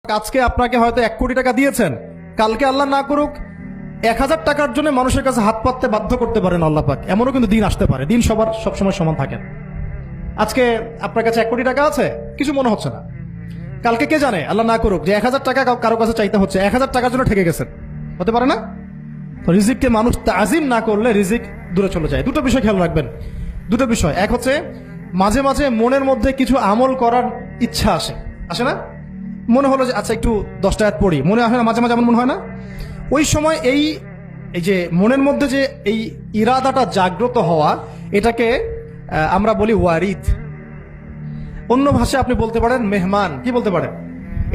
আজকে আপনাকে হয়তো 1 কোটি টাকা দিয়েছেন, কালকে আল্লাহ না করুক 1000 টাকার জন্য মানুষের কাছে হাত পাততে বাধ্য করতে পারেন আল্লাহ পাক। এমনও কিন্তু দিন আসতে পারে, দিন সবার সবসময় সমান থাকে না। আজকে আপনার কাছে 1 কোটি টাকা আছে, কিছু মনে হচ্ছে না। কালকে কে জানে, আল্লাহ না করুক যে 1000 টাকা কারো কাছে চাইতে হচ্ছে, 1000 টাকার জন্য ঠকে গেছেন, হতে পারে না? তো রিজিককে মানুষ তাজিম না করলে রিজিক দূরে চলে যায়। দুটো বিষয় খেয়াল রাখবেন, দুটো বিষয়। এক হচ্ছে মাঝে মাঝে মনের মধ্যে কিছু আমল করার ইচ্ছা আসে না? মনে হলো যে আচ্ছা একটু 10টা আয়াত পড়ি, মনে আসে না মাঝে মাঝে? এমন মনে হয় না? ওই সময় এই যে মনের মধ্যে যে এই ইরাদাটা জাগ্রত হওয়া, এটাকে আমরা বলি ওয়ারিদ। অন্য ভাষায় আপনি বলতে পারেন মেহমান। কি বলতে পারেন?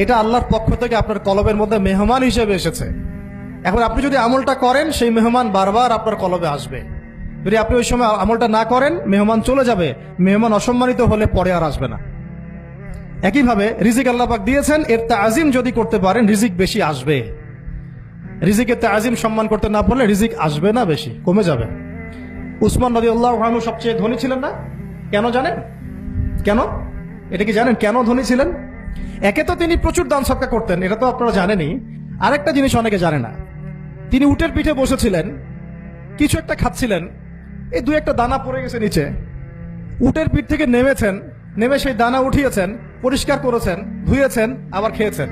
এটা আল্লাহর পক্ষ থেকে আপনার কলবের মধ্যে মেহমান হিসেবে এসেছে। এখন আপনি যদি আমলটা করেন, সেই মেহমান বারবার আপনার কলবে আসবে। যদি আপনি ওই সময় আমলটা না করেন, মেহমান চলে যাবে, মেহমান অসম্মানিত হলে পরে আর আসবে না। একইভাবে রিজিক আল্লাহ পাক দিয়েছেন, এর তাজিম যদি করতে পারেন রিজিক বেশি আসবে। রিজিকের তাজিম সম্মান করতে না পারলে রিজিক আসবে না, বেশি কমে যাবে। উসমান রাদিয়াল্লাহু আনহু সবচেয়ে ধনী ছিলেন না? কেন জানেন? কেন? এটা কি জানেন কেন ধনী ছিলেন? একে তো তিনি প্রচুর দান সদকা করতেন, এটা তো আপনারা জানেনই। আরেকটা জিনিস অনেকে জানে না, তিনি উটের পিঠে বসেছিলেন, কিছু একটা খাচ্ছিলেন, এই 2-1টা দানা পড়ে গেছে নিচে। উটের পিঠ থেকে নেমেছেন, নেমে সেই দানা উঠিয়েছেন, পরিষ্কার করেছেন, ধুয়েছেন, আবার খেয়েছেন।